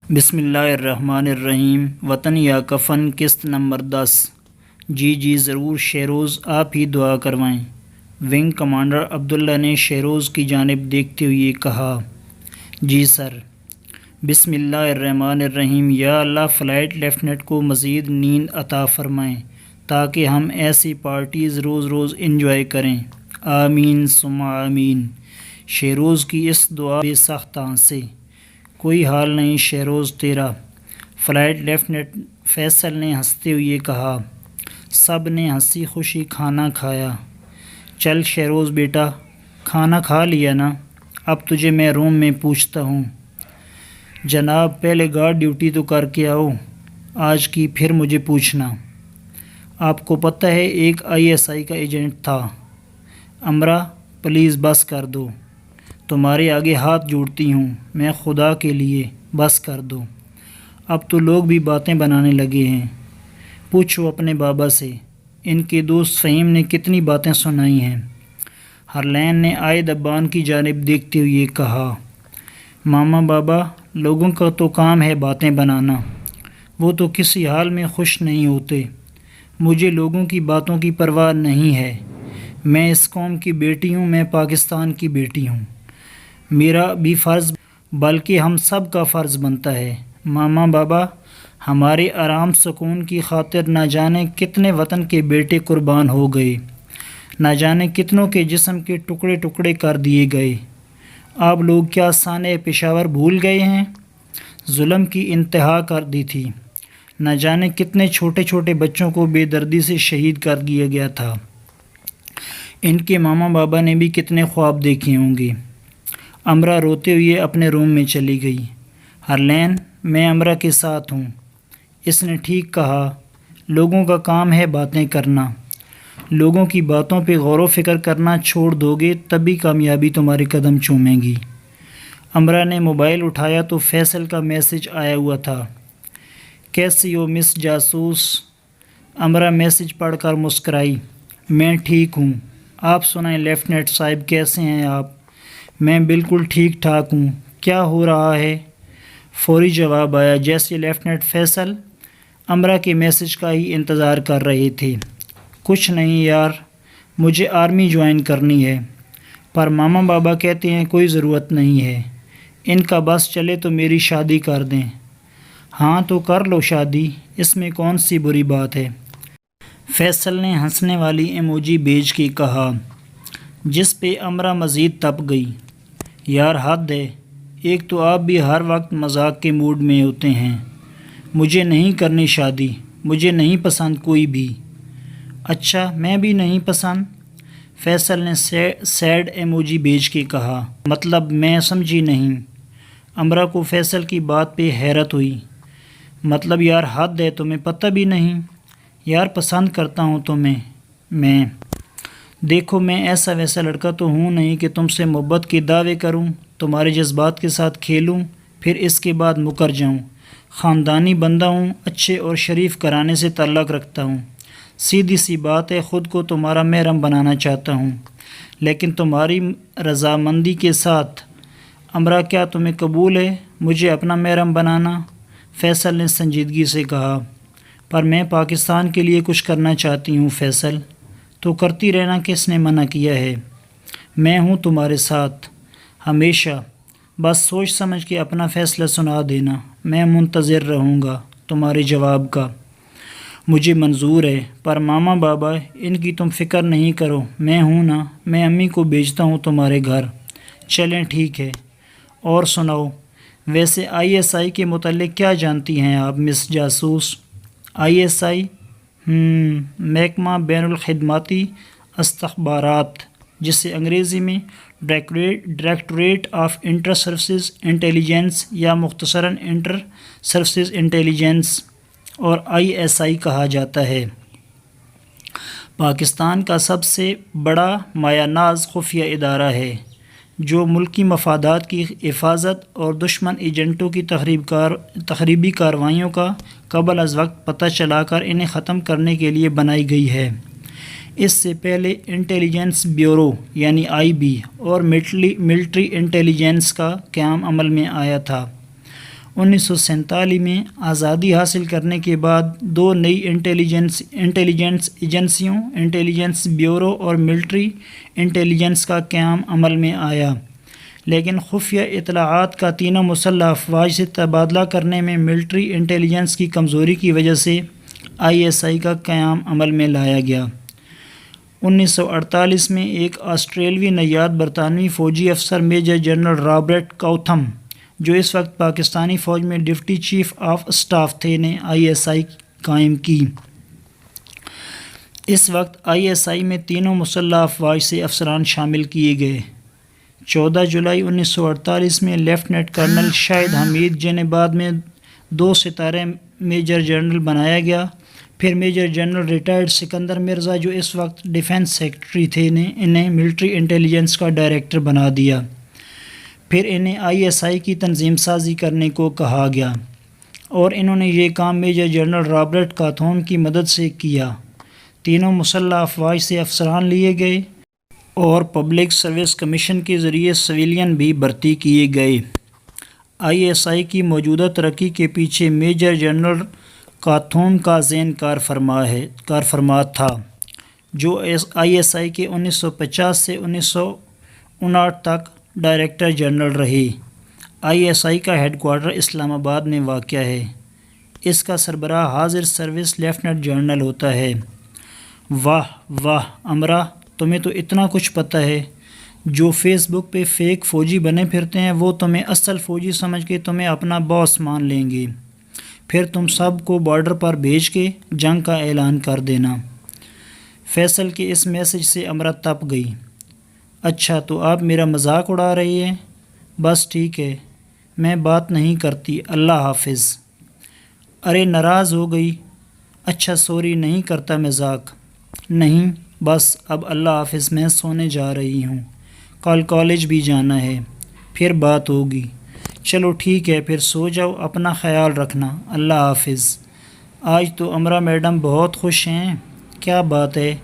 بسم اللہ الرحمن الرحیم۔ وطن یا کفن قسط نمبر 10۔ جی ضرور شہروز، آپ ہی دعا کروائیں۔ ونگ کمانڈر عبداللہ نے شہروز کی جانب دیکھتے ہوئے کہا، جی سر۔ بسم اللہ الرحمن الرحیم۔ یا اللہ فلائٹ لیفٹیننٹ کو مزید نیند عطا فرمائیں تاکہ ہم ایسی پارٹیز روز روز انجوائے کریں، آمین ثم آمین۔ شہروز کی اس دعا بے سخت ہنسے۔ کوئی حال نہیں شہروز تیرا، فلائٹ لیفٹیننٹ فیصل نے ہنستے ہوئے کہا۔ سب نے ہنسی خوشی کھانا کھایا۔ چل شہروز بیٹا، کھانا کھا لیا نا؟ اب تجھے میں روم میں پوچھتا ہوں۔ جناب پہلے گارڈ ڈیوٹی تو کر کے آؤ آج کی، پھر مجھے پوچھنا۔ آپ کو پتہ ہے ایک ISI کا ایجنٹ تھا۔ امرا پلیز بس کر دو، تمہارے آگے ہاتھ جوڑتی ہوں، میں خدا کے لیے بس کر دو۔ اب تو لوگ بھی باتیں بنانے لگے ہیں۔ پوچھو اپنے بابا سے، ان کے دوست فہیم نے کتنی باتیں سنائی ہیں۔ ہرلین نے عائد ابان کی جانب دیکھتے ہوئے کہا، ماما بابا لوگوں کا تو کام ہے باتیں بنانا، وہ تو کسی حال میں خوش نہیں ہوتے۔ مجھے لوگوں کی باتوں کی پرواہ نہیں ہے، میں اس قوم کی بیٹی ہوں، میں پاکستان کی بیٹی ہوں۔ میرا بھی فرض بلکہ ہم سب کا فرض بنتا ہے۔ ماما بابا ہمارے آرام سکون کی خاطر نہ جانے کتنے وطن کے بیٹے قربان ہو گئے، نہ جانے کتنوں کے جسم کے ٹکڑے ٹکڑے کر دیے گئے۔ آپ لوگ کیا سانحہ پشاور بھول گئے ہیں؟ ظلم کی انتہا کر دی تھی، نہ جانے کتنے چھوٹے چھوٹے بچوں کو بے دردی سے شہید کر دیا گیا تھا۔ ان کے ماما بابا نے بھی کتنے خواب دیکھے ہوں گے۔ امرا روتے ہوئے اپنے روم میں چلی گئی۔ ہرلین میں امرا کے ساتھ ہوں، اس نے ٹھیک کہا، لوگوں کا کام ہے باتیں کرنا۔ لوگوں کی باتوں پہ غور و فکر کرنا چھوڑ دو گے تبھی کامیابی تمہارے قدم چومے گی۔ امرا نے موبائل اٹھایا تو فیصل کا میسج آیا ہوا تھا، کیسی ہو مس جاسوس؟ امرا میسج پڑھ کر مسکرائی، میں ٹھیک ہوں، آپ سنائیں لیفٹیننٹ صاحب کیسے ہیں آپ؟ میں بالکل ٹھیک ٹھاک ہوں، کیا ہو رہا ہے؟ فوری جواب آیا، جیسے لیفٹیننٹ فیصل امرا کے میسج کا ہی انتظار کر رہے تھے۔ کچھ نہیں یار، مجھے آرمی جوائن کرنی ہے، پر ماما بابا کہتے ہیں کوئی ضرورت نہیں ہے، ان کا بس چلے تو میری شادی کر دیں۔ ہاں تو کر لو شادی، اس میں کون سی بری بات ہے؟ فیصل نے ہنسنے والی ایموجی بھیج کے کہا، جس پہ امرا مزید تپ گئی، یار حد ہے، ایک تو آپ بھی ہر وقت مذاق کے موڈ میں ہوتے ہیں۔ مجھے نہیں کرنی شادی، مجھے نہیں پسند کوئی بھی۔ اچھا میں بھی نہیں پسند؟ فیصل نے سیڈ ایموجی بھیج کے کہا، مطلب میں سمجھی نہیں۔ امرا کو فیصل کی بات پہ حیرت ہوئی، مطلب یار حد ہے، تمہیں پتہ بھی نہیں؟ یار پسند کرتا ہوں تمہیں میں، دیکھو میں ایسا ویسا لڑکا تو ہوں نہیں کہ تم سے محبت کے دعوے کروں، تمہارے جذبات کے ساتھ کھیلوں، پھر اس کے بعد مکر جاؤں۔ خاندانی بندہ ہوں، اچھے اور شریف گھرانے سے تعلق رکھتا ہوں، سیدھی سی بات ہے، خود کو تمہارا محرم بنانا چاہتا ہوں، لیکن تمہاری رضامندی کے ساتھ۔ امرا کیا تمہیں قبول ہے مجھے اپنا محرم بنانا؟ فیصل نے سنجیدگی سے کہا، پر میں پاکستان کے لیے کچھ کرنا چاہتی ہوں فیصل، تو کرتی رہنا، کس نے منع کیا ہے؟ میں ہوں تمہارے ساتھ ہمیشہ، بس سوچ سمجھ کے اپنا فیصلہ سنا دینا، میں منتظر رہوں گا تمہارے جواب کا۔ مجھے منظور ہے، پر ماما بابا ان کی تم فکر نہیں کرو، میں ہوں نا، میں امی کو بھیجتا ہوں تمہارے گھر۔ چلیں ٹھیک ہے، اور سناؤ، ویسے ISI کے متعلق کیا جانتی ہیں آپ مس جاسوس؟ ISI محکمہ بین الخدماتی استخبارات، جسے انگریزی میں directorate of inter services intelligence یا مختصراً انٹر سروسز انٹیلیجنس اور ISI کہا جاتا ہے، پاکستان کا سب سے بڑا مایہ ناز خفیہ ادارہ ہے جو ملکی مفادات کی حفاظت اور دشمن ایجنٹوں کی تخریبی کارروائیوں کا قبل از وقت پتہ چلا کر انہیں ختم کرنے کے لیے بنائی گئی ہے۔ اس سے پہلے انٹیلیجنس بیورو یعنی IB اور ملٹری انٹیلیجنس کا قیام عمل میں آیا تھا۔ 1947 میں آزادی حاصل کرنے کے بعد 2 نئی انٹیلیجنس ایجنسیوں انٹیلیجنس بیورو اور ملٹری انٹیلیجنس کا قیام عمل میں آیا، لیکن خفیہ اطلاعات کا تینوں مسلح افواج سے تبادلہ کرنے میں ملٹری انٹیلیجنس کی کمزوری کی وجہ سے ISI کا قیام عمل میں لایا گیا۔ 1948 میں ایک آسٹریلوی نیاد برطانوی فوجی افسر میجر جنرل رابرٹ کوتھم، جو اس وقت پاکستانی فوج میں ڈپٹی چیف آف اسٹاف تھے، نے ISI قائم کی۔ اس وقت ISI میں تینوں مسلح افواج سے افسران شامل کیے گئے۔ 14 جولائی 1948 میں لیفٹیننٹ کرنل شاہد حمید، جنہیں بعد میں 2 ستارے میجر جنرل بنایا گیا، پھر major general retired Sikandar Mirza, جو اس وقت ڈیفنس سیکرٹری تھے، نے انہیں ملٹری انٹیلیجنس کا ڈائریکٹر بنا دیا۔ پھر انہیں ISI کی تنظیم سازی کرنے کو کہا گیا اور انہوں نے یہ کام میجر جنرل رابرٹ کوتھم کی مدد سے کیا۔ تینوں مسلح افواج سے افسران لیے گئے اور پبلک سروس کمیشن کے ذریعے سویلین بھی بھرتی کیے گئے۔ ISI کی موجودہ ترقی کے پیچھے میجر جنرل کوتھم کا ذہن کارفرما تھا، جو ISI کے 1950 سے 1959 تک ڈائریکٹر جنرل رہے۔ ISI کا ہیڈ کوارٹر اسلام آباد میں واقع ہے۔ اس کا سربراہ حاضر سروس لیفٹیننٹ جنرل ہوتا ہے۔ واہ واہ امرا، تمہیں تو اتنا کچھ پتہ ہے۔ جو فیس بک پہ فیک فوجی بنے پھرتے ہیں وہ تمہیں اصل فوجی سمجھ کے تمہیں اپنا باس مان لیں گے، پھر تم سب کو بارڈر پر بھیج کے جنگ کا اعلان کر دینا۔ فیصل کے اس میسج سے امرا تپ گئی۔ اچھا تو آپ میرا مذاق اڑا رہی ہیں؟ بس ٹھیک ہے، میں بات نہیں کرتی، اللہ حافظ۔ ارے ناراض ہو گئی؟ اچھا سوری، نہیں کرتا مذاق۔ نہیں بس اب اللہ حافظ، میں سونے جا رہی ہوں، کل کالج بھی جانا ہے، پھر بات ہوگی۔ چلو ٹھیک ہے، پھر سو جاؤ، اپنا خیال رکھنا، اللہ حافظ۔ آج تو امرا میڈم بہت خوش ہیں، کیا بات ہے؟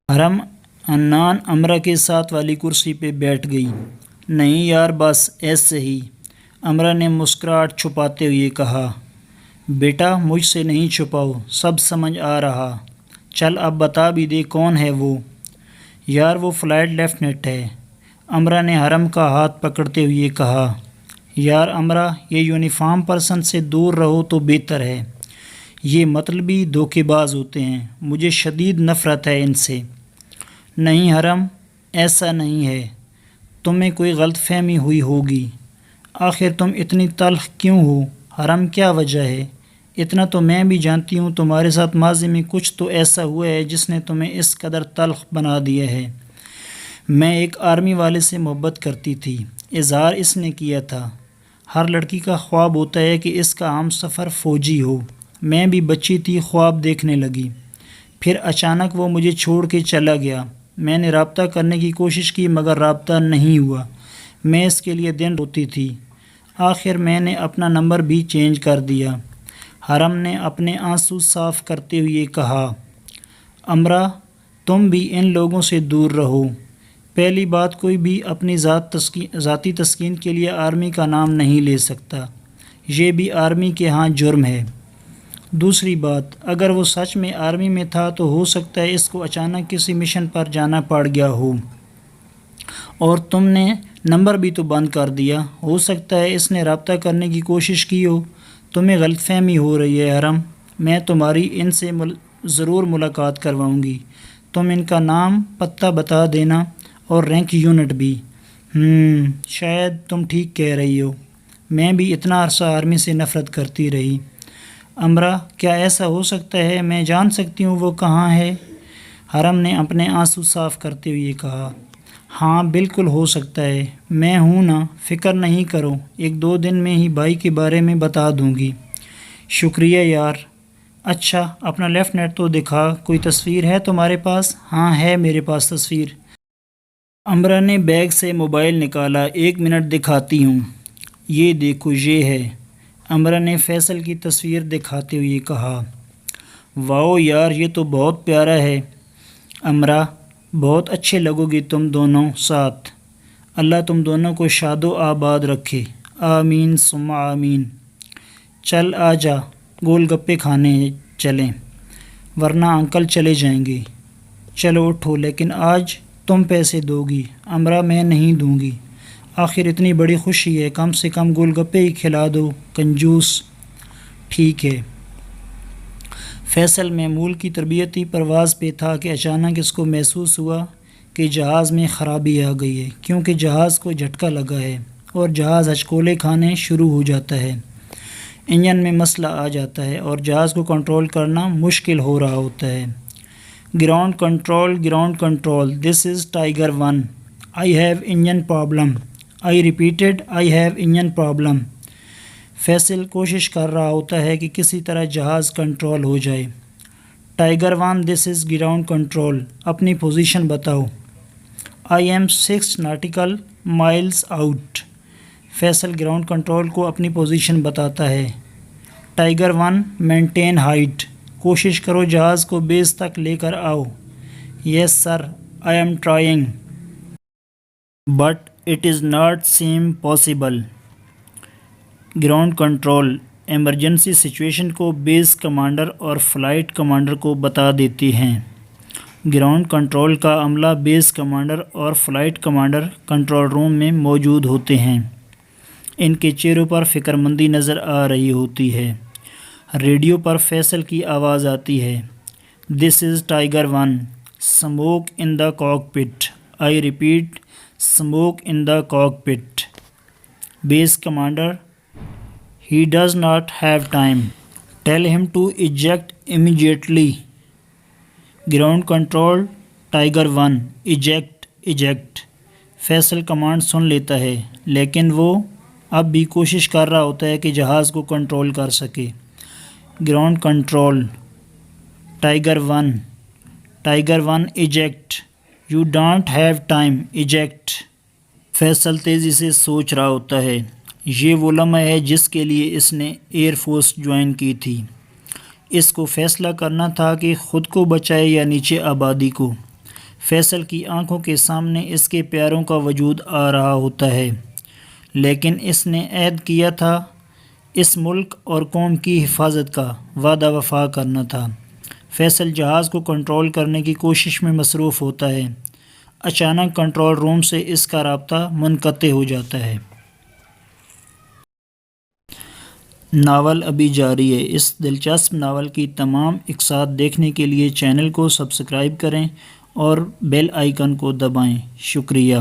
حرم عنان امرا کے ساتھ والی کرسی پہ بیٹھ گئی۔ نہیں یار، بس ایسے ہی، امرا نے مسکراہٹ چھپاتے ہوئے کہا۔ بیٹا مجھ سے نہیں چھپاؤ، سب سمجھ آ رہا۔ چل اب بتا بھی دے کون ہے وہ۔ یار وہ فلائٹ لیفٹیننٹ ہے، امرا نے حرم کا ہاتھ پکڑتے ہوئے کہا۔ یار امرا، یہ یونیفارم پرسن سے دور رہو تو بہتر ہے، یہ مطلبی دھوکے باز ہوتے ہیں، مجھے شدید نفرت ہے ان سے۔ نہیں حرم، ایسا نہیں ہے، تمہیں کوئی غلط فہمی ہوئی ہوگی۔ آخر تم اتنی تلخ کیوں ہو حرم، کیا وجہ ہے؟ اتنا تو میں بھی جانتی ہوں تمہارے ساتھ ماضی میں کچھ تو ایسا ہوا ہے جس نے تمہیں اس قدر تلخ بنا دیا ہے۔ میں ایک آرمی والے سے محبت کرتی تھی، اظہار اس نے کیا تھا۔ ہر لڑکی کا خواب ہوتا ہے کہ اس کا ہم سفر فوجی ہو۔ میں بھی بچی تھی، خواب دیکھنے لگی، پھر اچانک وہ مجھے چھوڑ کے چلا گیا۔ میں نے رابطہ کرنے کی کوشش کی مگر رابطہ نہیں ہوا، میں اس کے لیے دن روتی تھی۔ آخر میں نے اپنا نمبر بھی چینج کر دیا۔ حرم نے اپنے آنسو صاف کرتے ہوئے کہا۔ امرا تم بھی ان لوگوں سے دور رہو۔ پہلی بات، کوئی بھی اپنی ذاتی تسکین کے لیے آرمی کا نام نہیں لے سکتا، یہ بھی آرمی کے ہاں جرم ہے۔ دوسری بات، اگر وہ سچ میں آرمی میں تھا تو ہو سکتا ہے اس کو اچانک کسی مشن پر جانا پڑ گیا ہو اور تم نے نمبر بھی تو بند کر دیا، ہو سکتا ہے اس نے رابطہ کرنے کی کوشش کی ہو۔ تمہیں غلط فہمی ہو رہی ہے حرم، میں تمہاری ان سے ضرور ملاقات کرواؤں گی، تم ان کا نام پتہ بتا دینا اور رینک یونٹ بھی۔ شاید تم ٹھیک کہہ رہی ہو، میں بھی اتنا عرصہ آرمی سے نفرت کرتی رہی۔ امرا کیا ایسا ہو سکتا ہے؟ میں جان سکتی ہوں وہ کہاں ہے؟ حرم نے اپنے آنسو صاف کرتے ہوئے کہا۔ ہاں بالکل ہو سکتا ہے، میں ہوں نا، فکر نہیں کرو، 1-2 دن میں ہی بھائی کے بارے میں بتا دوں گی۔ شکریہ یار۔ اچھا اپنا لیفٹیننٹ تو دکھا، کوئی تصویر ہے تمہارے پاس؟ ہاں ہے میرے پاس تصویر۔ امرا نے بیگ سے موبائل نکالا، 1 منٹ دکھاتی ہوں، یہ دیکھو یہ ہے۔ امرا نے فیصل کی تصویر دکھاتے ہوئے کہا۔ واؤ یار، یہ تو بہت پیارا ہے۔ امرا بہت اچھے لگو گی تم دونوں ساتھ، اللہ تم دونوں کو شاد و آباد رکھے، آمین ثم آمین۔ چل آ جا گول گپے کھانے چلیں ورنہ انکل چلے جائیں گے۔ چلو اٹھو لیکن آج تم پیسے دو گی، امرا میں نہیں دوں گی۔ آخر اتنی بڑی خوشی ہے، کم سے کم گول گپے ہی کھلا دو کنجوس۔ ٹھیک ہے۔ فیصل معمول کی تربیتی پرواز پہ تھا کہ اچانک اس کو محسوس ہوا کہ جہاز میں خرابی آ گئی ہے، کیونکہ جہاز کو جھٹکا لگا ہے اور جہاز ہچکولے کھانے شروع ہو جاتا ہے۔ انجن میں مسئلہ آ جاتا ہے اور جہاز کو کنٹرول کرنا مشکل ہو رہا ہوتا ہے۔ Ground control, this is tiger 1، I have engine problem, I repeated I have engine problem. Faisal کوشش کر رہا ہوتا ہے کہ کسی طرح جہاز کنٹرول ہو جائے۔ ٹائیگر 1، دس از گراؤنڈ کنٹرول، اپنی پوزیشن بتاؤ۔ I am 6 nautical miles out. Faisal ground control کو اپنی پوزیشن بتاتا ہے۔ ٹائیگر 1، مینٹین ہائٹ، کوشش کرو جہاز کو بیس تک لے کر آؤ۔ Yes sir, I am trying but it is not seem possible. Ground control emergency situation کو بیس کمانڈر اور فلائٹ کمانڈر کو بتا دیتی ہیں۔ گراؤنڈ کنٹرول کا عملہ بیس کمانڈر اور فلائٹ کمانڈر کنٹرول روم میں موجود ہوتے ہیں۔ ان کے چہروں پر فکر مندی نظر آ رہی ہوتی ہے۔ ریڈیو پر فیصل کی آواز آتی ہے، دس از ٹائیگر 1، اسموک ان دا کاک پٹ، I repeat smoke in the cockpit. Base commander, he does not have time, tell him to eject immediately. Ground control, tiger 1، eject. Faisal command سن لیتا ہے لیکن وہ اب بھی کوشش کر رہا ہوتا ہے کہ جہاز کو کنٹرول کر سکے۔ Ground control, tiger 1، eject, you don't have time, eject. Faisal تیزی سے سوچ رہا ہوتا ہے، یہ وہ لمحہ ہے جس کے لیے اس نے ایئر فورس جوائن کی تھی۔ اس کو فیصلہ کرنا تھا کہ خود کو بچائے یا نیچے آبادی کو۔ فیصل کی آنکھوں کے سامنے اس کے پیاروں کا وجود آ رہا ہوتا ہے، لیکن اس نے عہد کیا تھا، اس ملک اور قوم کی حفاظت کا وعدہ وفا کرنا تھا۔ فیصل جہاز کو کنٹرول کرنے کی کوشش میں مصروف ہوتا ہے۔ اچانک کنٹرول روم سے اس کا رابطہ منقطع ہو جاتا ہے۔ ناول ابھی جاری ہے۔ اس دلچسپ ناول کی تمام اقساط دیکھنے کے لیے چینل کو سبسکرائب کریں اور بیل آئیکن کو دبائیں۔ شکریہ۔